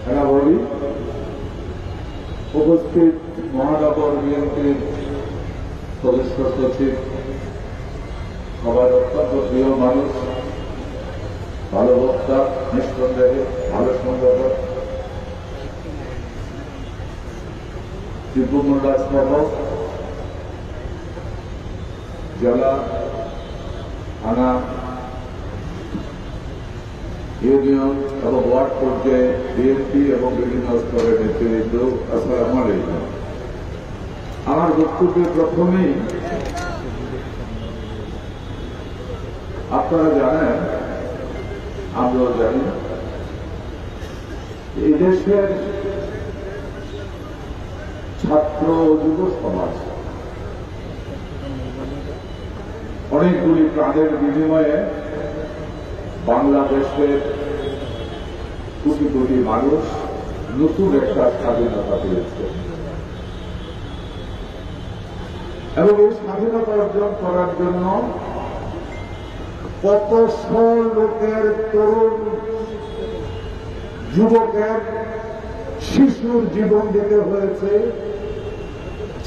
সেনাবলী, উপস্থিত মহানগর বিএনপির সদস্য সচিব, সবার অত্যন্ত প্রিয় মানুষ, ভালো বক্তা, নিঃসন্দেহে ভালো সংগঠক, ত্রিপুরা সহ জেলা, থানা, ইউনিয়ন এবং ওয়ার্ড পর্যায়ে বিএনপি এবং বিভিন্ন স্তরের নেতৃবৃন্দ, আসসালামু আলাইকুম। আমার বক্তব্যের প্রথমেই আপনারা জানেন, আমরাও জানি, এই দেশের ছাত্র ও যুব সমাজ অনেকগুলি প্রাণের বিনিময়ে বাংলাদেশের কোটি কোটি মানুষ নতুন একটা স্বাধীনতা পেয়েছে এবং এই স্বাধীনতা অর্জন করার জন্য কত লোকের, তরুণ যুবকের, শিশুর জীবন দিতে হয়েছে,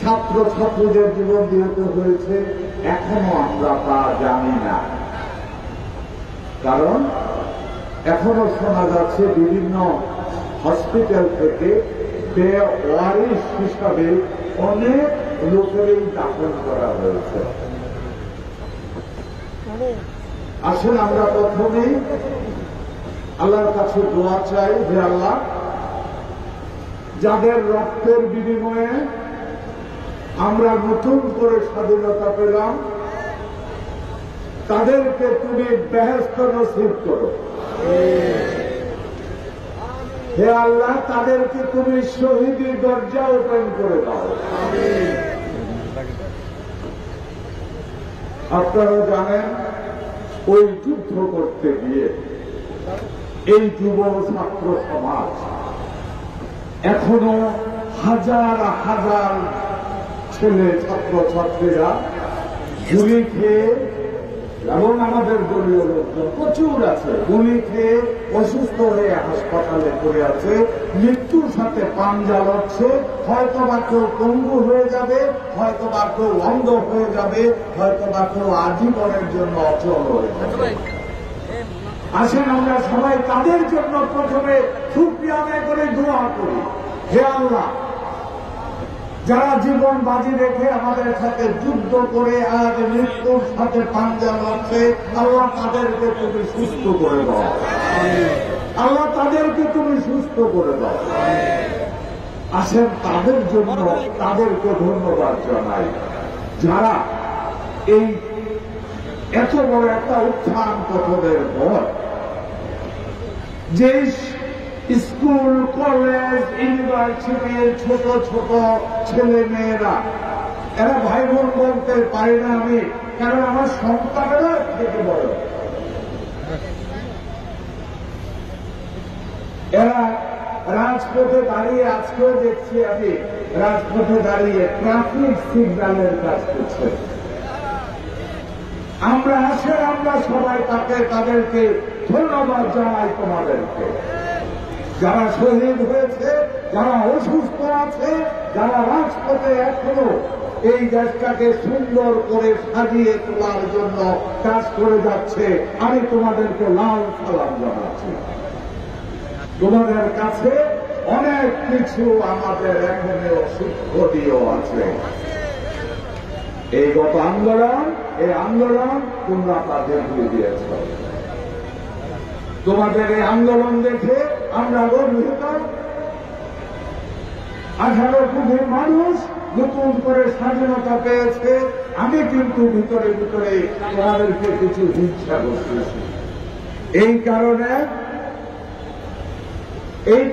ছাত্র ছাত্রীদের জীবন দিতে হয়েছে, এখনো আমরা তা জানি না। কারণ এখনো শোনা যাচ্ছে বিভিন্ন হসপিটাল থেকে বেওয়ারিশ হিসাবে অনেক লোকেরই দাফন করা হয়েছে। আসুন আমরা প্রথমেই আল্লাহর কাছে দোয়া চাই যে আল্লাহ, যাদের রক্তের বিনিময়ে আমরা নতুন করে স্বাধীনতা পেলাম, তাদেরকে তুমি বেহেশত নসিব করো। হে আল্লাহ, তাদেরকে তুমি শহীদের দরজা ওপেন করে দাও। আপনারা জানেন, ওই যুদ্ধ করতে গিয়ে এই যুব ছাত্র সমাজ এখনো হাজার হাজার ছেলে ছাত্র ছাত্রীরা গুলি খেয়ে, এবং আমাদের দলীয় লোকজন প্রচুর আছে, গুলি খেয়ে অসুস্থ হয়ে হাসপাতালে পড়ে আছে, মৃত্যুর সাথে পাঞ্জা লড়ছে। হয়তো বা কেউ পঙ্গু হয়ে যাবে, হয়তো বা কেউ অন্ধ হয়ে যাবে, হয়তো বা কেউ আজীবনের জন্য অচল হয়ে যাবে। আসেন আমরা সবাই তাদের জন্য প্রথমে শুকরিয়া আদায় করে দোয়া করি। হে আল্লাহ, যারা জীবন বাজি রেখে আমাদের সাথে যুদ্ধ করে আজ মৃত্যুর সাথে পাঞ্জা লড়ছে, আল্লাহ তাদেরকে তুমি সুস্থ করে দাও। আল্লাহ তাদেরকে তুমি সুস্থ করে দাও। আসেন তাদের জন্য তাদেরকে ধন্যবাদ জানাই, যারা এই এত বড় একটা উত্থান পতনের পর যে স্কুল, কলেজ, ইউনিভার্সিটির ছোট ছোট ছেলে মেয়েরা, এরা ভাই বোন বলতে পারি না আমি, কারণ আমার সন্তানেরা থেকে বড়, এরা রাজপথে দাঁড়িয়ে, আজকেও দেখছি আমি রাজপথে দাঁড়িয়ে ট্রাফিক সিগন্যালের কাজ করছে। আমরা আসেন, আমরা সবাই তাদেরকে ধন্যবাদ জানাই। তোমাদেরকে যারা শহীদ হয়েছে, যারা অসুস্থ আছে, যারা রাজপথে এখনো এই দেশটাকে সুন্দর করে সাজিয়ে তোলার জন্য কাজ করে যাচ্ছে, আমি তোমাদেরকে লাল সালাম জানাচ্ছি। তোমাদের কাছে অনেক কিছু আমাদের এখনো শিক্ষণীয় আছে। এই গত আন্দোলন, এই আন্দোলন তোমরা তাদের দিয়ে দিয়েছ। তোমাদের এই আন্দোলন দেখে আমরা গর্বিত। 18 কোটি মানুষ নতুন করে স্বাধীনতা পেয়েছে। আমি কিন্তু ভিতরে ভিতরে তোমাদেরকে কিছু হিংসা করতেছি। এই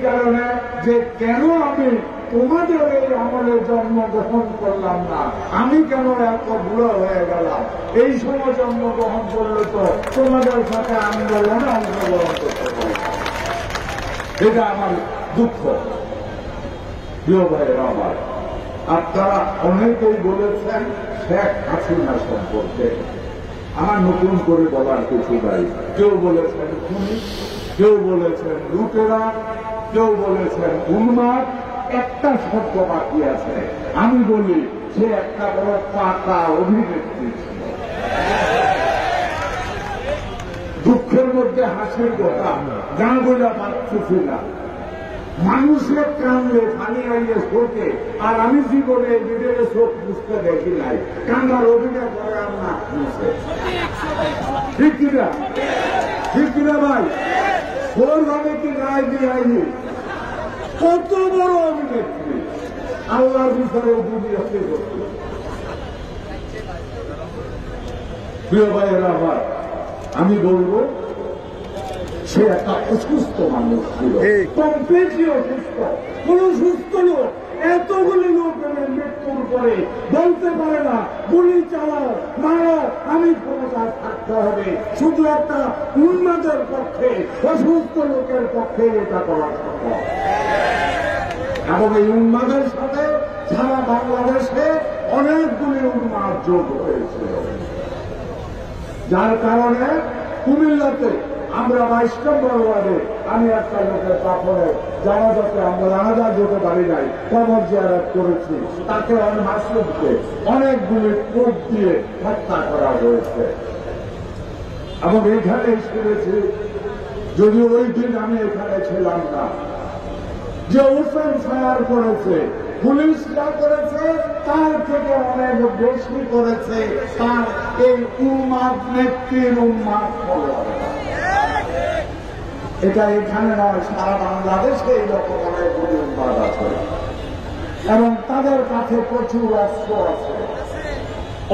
কারণে যে কেন আমি তোমাদের এই আমলে জন্মগ্রহণ করলাম না, আমি কেন এত বুড়ো হয়ে গেলাম, এই সময় জন্মগ্রহণ করলে তো তোমাদের সাথে আন্দোলনে অংশগ্রহণ করতে পারি। এটা আমার দুঃখ। প্রিয় ভাইয়েরা আমার, আপনারা অনেকেই বলেছেন শেখ হাসিনা সম্পর্কে, আমার নতুন করে বলার কিছু নাই। কেউ বলেছেন খুনি, কেউ বলেছেন লুটেরা, কেউ বলেছেন উন্মাদ, একটা শব্দ বাকি আছে। আমি বলি সে একটা বড় পাকা অভিনেত্রী ছিল। দুঃখের মধ্যে হাসির কথা গান বইলা পাচ্ছি না। মানুষের কান্দে পানি আইয়ে শোকে, আর আমি জীবনে বিদেশে চোখ বুঝতে দেখি নাই। কান্দার অভিনয় করে আমরা মুছে, ঠিক কিনা? ঠিক কিনা ভাই? ওর ভাবে কি রায় দিয়ে আইনি? কত বড় অভিনেত্রী, আল্লাহর বিচারে দুনিয়াতে করতে। প্রিয় ভাইয়েরা আমার, আমি বলবো সে একটা অসুস্থ মানুষ ছিল, কমপ্লিটলি অসুস্থ। কোন সুস্থ লোক এতগুলি লোক মৃত্যুর পরে বলতে পারে না গুলি চালাও, মারো, আমি ক্ষমতায় থাকতে হবে। শুধু একটা উন্মাদের পক্ষে, অসুস্থ লোকের পক্ষে এটা করা সম্ভব। এবং এই উন্মাদের সাথে সারা বাংলাদেশে অনেকগুলি উন্মাদ যোগ হয়েছিল, যার কারণে কুমিল্লাতে আমরা 22 নম্বর ওয়ার্ডে আমি একটা লোকের কাপড়ে জানাজাতে আমরা জানাজা যেতে পারি নাই, কবর জিয়ারত করেছি। তাকে মাসুদকে অনেকগুলি কোপ দিয়ে হত্যা করা হয়েছে। এবং এখানে শুনেছি, যদিও ওই দিন আমি এখানে ছিলাম না, যে ওপেন ফায়ার করেছে পুলিশ যা করেছে তার থেকে অনেক বেশি করেছে তার এই উন্মাদ নেত্রীর উন্মাদ ফলোয়ার। এটা এখানে নয়, সারা বাংলাদেশে এইরকম অনেকগুলি উন্মাদ আছে এবং তাদের কাছে প্রচুর অস্ত্র আছে।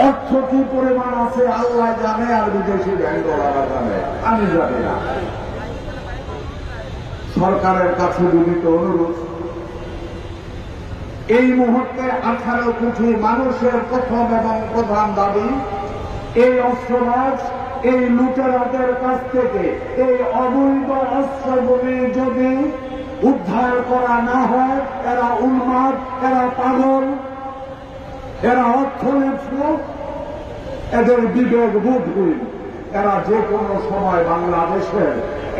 অর্থ কি পরিমাণ আছে আল্লাহ জানে, আর বিদেশি ব্যাংকওয়ালারা জানে, আমি জানি না। সরকারের কাছে বিনীত অনুরোধ, এই মুহূর্তে 18 কোটি মানুষের প্রথম এবং প্রধান দাবি, এই অস্ত্রবাজ, এই লুটেরাদের কাছ থেকে এই অবৈধ অস্ত্রগুলি যদি উদ্ধার করা না হয়, এরা উন্মাদ, এরা পাগল, এরা অর্থনীতি, এদের বিবেক বুদ্ধিহীন। এরা যে কোনো সময় বাংলাদেশের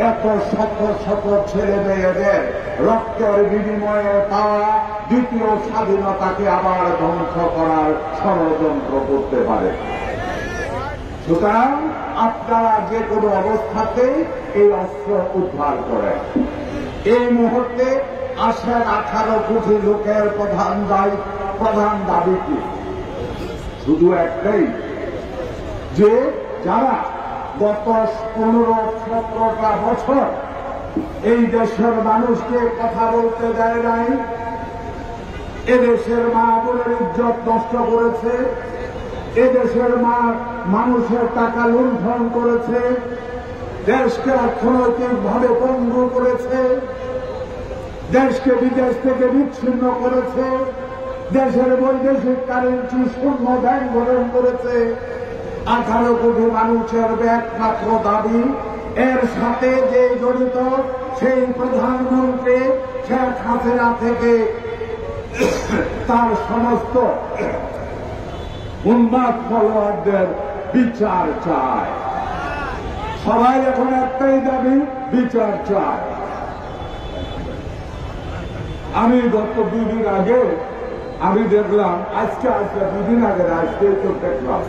এত শত শত ছেলে মেয়েদের রক্তের বিনিময়ে পাওয়া দ্বিতীয় স্বাধীনতাকে আবার ধ্বংস করার ষড়যন্ত্র করতে পারে। সুতরাং আপনারা যে কোনো অবস্থাতেই এই অস্ত্র উদ্ধার করেন। এই মুহূর্তে আসেন 18 কোটি লোকের প্রধান দাবি কি? শুধু একটাই, যে যারা গত 15-17টা বছর এই দেশের মানুষকে কথা বলতে দেয় নাই, এদেশের মা বোনের ইজ্জত নষ্ট করেছে, এদেশের মানুষের টাকা লুণ্ঠন করেছে, দেশকে অর্থনৈতিকভাবে পঙ্গু করেছে, দেশকে বিদেশ থেকে বিচ্ছিন্ন করেছে, দেশের বৈদেশিক কারেন্সি শূন্য ব্যাংক গ্রহণ করেছে। 18 কোটি মানুষের একমাত্র দাবি, এর সাথে যে জড়িত সেই প্রধানমন্ত্রী শেখ হাসিনা থেকে তার সমস্ত উন্মাদ ফলোয়ারদের বিচার চায়। সবাই এখন একটাই দাবি, বিচার চায়। আমি গত 2 দিন আগে আমি দেখলাম, আজকে 2 দিন আগে আজকে তো দেখলাম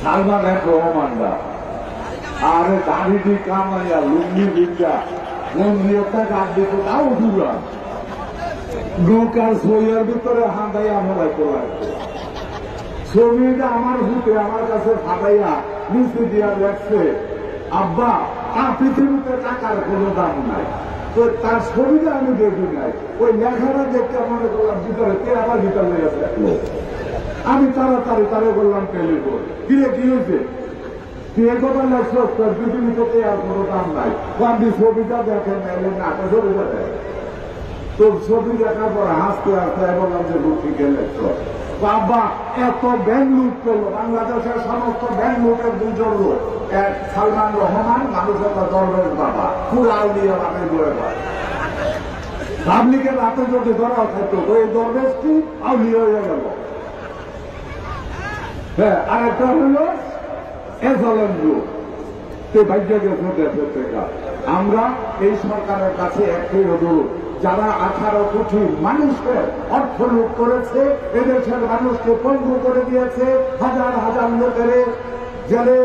সালমান এক রহমানরা আরে দাড়ি কামাইয়া লুঙ্গি বিদ্যা মন্দিরটা গাছ দিত, তাও দূরা নৌকার সইয়ের ভিতরে হাঁদাইয়া মোলাই তোলা ছবিটা আমার ভূতে আমার কাছে ফাটাইয়া নিচে দিয়া দেখছে, আব্বা আর পৃথিবীতে টাকার কোনো দাম নাই। তো তার ছবিটা আমি দেখি নাই, ওই লেখাটা দেখতে মনে করলাম ভিতরে কে আবার ভিতরে লেগেছে। আমি তাড়াতাড়ি তারে বললাম টেলিফোন, কিরে কি হয়েছে, তুই একবার লাগছো পৃথিবীতে আর কোনো দাম নাই। আপনি ছবিটা দেখেন না, ছবিটা দেখেন। তো ছবি দেখার পর হাসতে হাসতে বললাম যে ঠিক লেগছ বাবা, এত ব্যাংক লুট করলো বাংলাদেশের সমস্ত ব্যাংক লুটের 2জন লোক, এক সালমান রহমান, মানুষের দরবেশ বাবা, পুরো আউলিয়া বাপের বয়ে পায়। পাবলিকের রাতে যদি ধরা থাকতো তো এই দরবেশ কি আউলিয়া হয়ে গেল। হ্যাঁ, আরেকটা হলো এজলন রূপ ভাগ্য গেছে দেশের থেকে। আমরা এই সরকারের কাছে একটি অনুরোধ, যারা 18 কোটি মানুষের অর্থ লুট করেছে, এদেশের মানুষকে পঙ্গু করে দিয়েছে, হাজার হাজার লোকের জেলে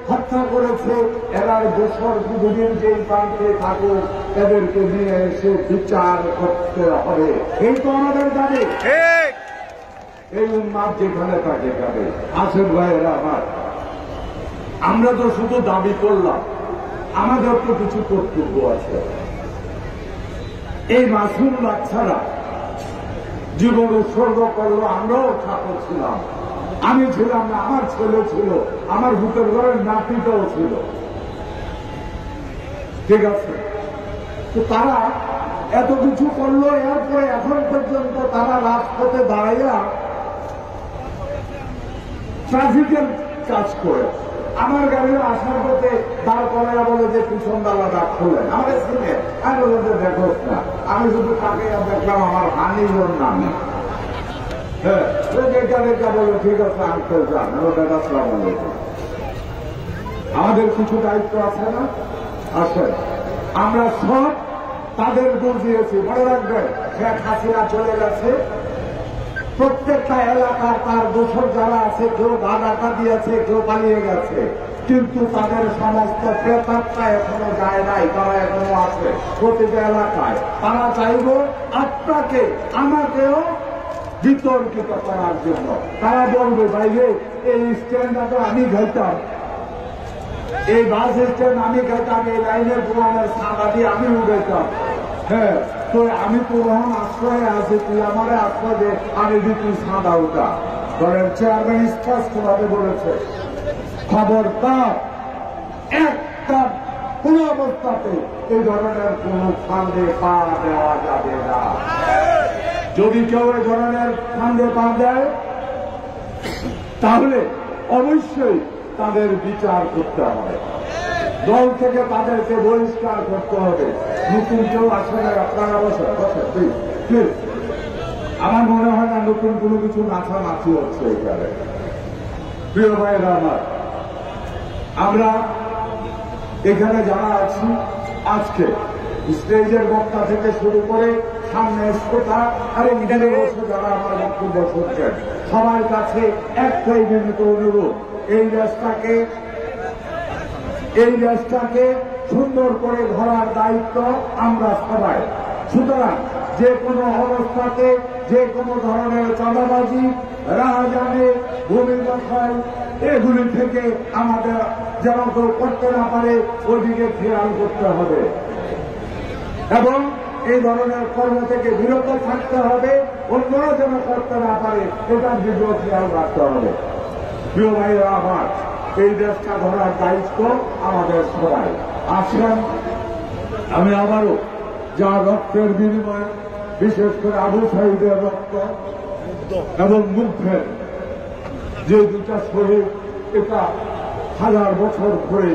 হত্যা করেছে, এরা দেশের দুদিন যে প্রান্তে থাকুক, এদেরকে নিয়ে এসে বিচার করতে হবে। এই তো আমাদের দাবি। এই উন্মাদ যেখানে থাকে যাবে। আসেন ভাইয়েরা আমার, আমরা তো শুধু দাবি করলাম, আমাদের তো কিছু কর্তব্য আছে। এই মাসুম বাচ্চারা জীবন উৎসর্গ করলো, আমরাও ছাত্র ছিলাম, আমি ছিলাম না, আমার ছেলে ছিল, আমার ভূতের ঘরের নাতিটাও ছিল, ঠিক আছে। তো তারা এত কিছু করলো, এরপরে এখন পর্যন্ত তারা রাজপথে দাঁড়াইয়া ট্রাফিকের কাজ করে। আমার গাড়ি আসার পথে দাঁড় করাইয়া বলে যে পিছন ডালাটা খোলেন, আমার ছেলে আমি বললাম যে দেখো না, আমি শুধু তাকে দেখলাম আমার হানির নামে। হ্যাঁ, বলে ঠিক আছে আঙ্কেল যান, আসসালামু আলাইকুম। আমাদের কিছু দায়িত্ব আছে না? আছে। আমরা সব তাদের দোষ দিয়েছি। মনে রাখবেন, শেখ হাসিনা চলে গেছে, প্রত্যেকটা এলাকার তার দোষর যারা আছে, কেউ গাঁদাটা দিয়েছে, কেউ পালিয়ে গেছে, কিন্তু তাদের সমস্ত প্রেতাত্মা এখনো যায় নাই, তারা এখনো আছে প্রতিটা এলাকায়। তারা চাইব আপনাকে আমাকেও বিতর্কিত করার জন্য। তারা বলবে বাইরে এই স্ট্যান্ডটা তো আমি খাইতাম, এই বাস স্ট্যান্ড আমি খাইতাম, এই লাইনের পুরানের সাদা দিয়ে আমি উঠেতাম। হ্যাঁ, তো আমি তো রহন আশ্রয়ে আছি, তুই আমার আশ্রয় দে, আমি তুই সাদা উঠা। ধরেন চেয়ারম্যান স্পষ্ট ভাবে বলেছে, খবরদার একটা কোন অবস্থাতে এই ধরনের কোন ফান্ডে পা দেওয়া যাবে না। যদি কেউ এই ধরনের ফান্ডে পা দেয়, তাহলে অবশ্যই তাদের বিচার করতে হবে, দল থেকে তাদেরকে বহিষ্কার করতে হবে। নতুন কেউ আসলে আপনারা বসেন, প্লিজ। আমার মনে হয় না নতুন কোনো কিছু নাচানাচি হচ্ছে এখানে। প্রিয় ভাইয়েরা আমার, আমরা এখানে যারা আছি আজকে স্টেজের বক্তা থেকে শুরু করে সামনে শ্রোতা আর এখানে বসে যারা আমার বক্তব্য শুনছেন, সবার কাছে একটাই বিনীত অনুরোধ, এই দেশটাকে সুন্দর করে ধরার দায়িত্ব আমরা সবাই। সুতরাং যে কোনো অবস্থাতে যে কোনো ধরনের চাঁদাবাজি, রাহাজানি, ভূমি দখল এগুলি থেকে আমাদের যেন কেউ করতে না পারে ওইদিকে খেয়াল করতে হবে এবং এই ধরনের কর্ম থেকে বিরত থাকতে হবে, অন্যরা যেন করতে না পারে এটার দিকেও খেয়াল রাখতে হবে। প্রিয় ভাইরা আমার, এই দেশটা ধরার দায়িত্ব আমাদের সবাই। আসেন, আমি আবারও যা রক্তের বিনিময়ে, বিশেষ করে আবু সাঈদের রক্ত এবং মুগ্ধের যে দুটা শহীদ, এটা হাজার বছর ধরে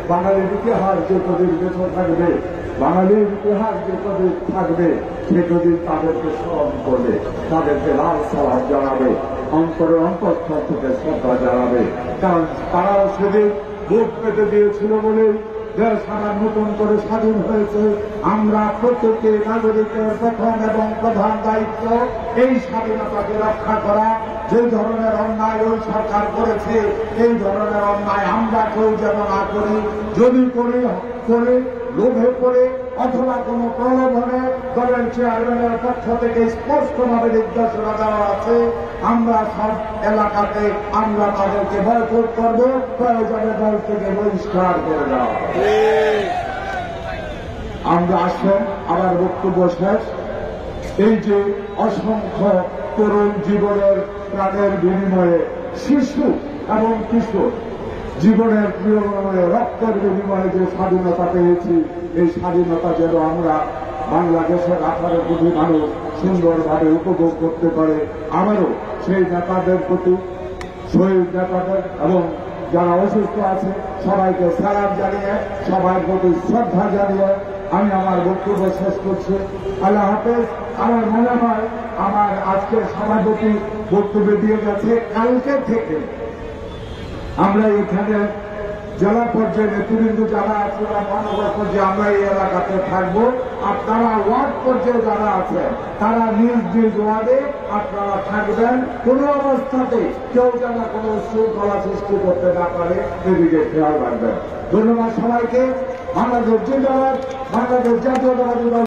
বাঙালির ইতিহাস যে কদিন বেঁচে থাকবে, বাঙালির ইতিহাস যে কদিন থাকবে, সে কদিন তাদেরকে স্মরণ করবে, তাদেরকে লাল সালাম জানাবে, অন্তরের অন্তঃস্থল থেকে শ্রদ্ধা জানাবে। কারণ তারাও সেদিন বুক পেতে দিয়েছিল বলে দেশ আমার নতুন করে স্বাধীন হয়েছে। আমরা প্রত্যেকে নাগরিকের প্রথম এবং প্রধান দায়িত্ব এই স্বাধীনতাকে রক্ষা করা। যে ধরনের অন্যায় ওই সরকার করেছে, এই ধরনের অন্যায় আমরা কেউ যেন না করি। যদি করে লোভে পড়ে অথবা কোন প্রলোভনে দলের চেয়ারম্যানের পক্ষ থেকে স্পষ্টভাবে নির্দেশনা দেওয়া আছে, আমরা সব এলাকাতে আমরা তাদেরকে বয়কট করব, প্রয়োজনে দল থেকে বহিষ্কার করে দেওয়া। আমরা আসেন, আমার বক্তব্য শেষ। এই যে অসংখ্য তরুণ জীবনের প্রাণের বিনিময়ে, শিশু এবং কিশোর জীবনের প্রিয়ময় রক্তের বিনিময়ে যে স্বাধীনতা পেয়েছি, এই স্বাধীনতা যেন আমরা বাংলাদেশের 18 কোটি মানুষ সুন্দরভাবে উপভোগ করতে পারে। আমারও সেই নেতাদের প্রতি, শহীদ নেতাদের এবং যারা অসুস্থ আছে সবাইকে সালাম জানিয়ে, সবার প্রতি শ্রদ্ধা জানিয়ে আমি আমার বক্তব্য শেষ করছি। আল্লাহ হাফেজ। আমার মনে হয় আমার আজকের সভাপতি বক্তব্য দিয়ে গেছে, কালকে থেকে আমরা এখানে জেলা পর্যায়ে নেতৃবৃন্দ যারা আছে বা মহানগর পর্যায়ে আমরা এই এলাকাতে থাকবো, আর তারা ওয়ার্ড পর্যায়ে যারা আছে তারা নিজ নিজ ওয়ার্ডে আপনারা থাকবেন। কোন অবস্থাতে কেউ যেন কোনো শৃঙ্খলা সৃষ্টি করতে না পারে সেদিকে খেয়াল রাখবেন। ধন্যবাদ সবাইকে। বাংলাদেশ জিন্দাবাদ, বাংলাদেশ জাতীয়তাবাদী দল।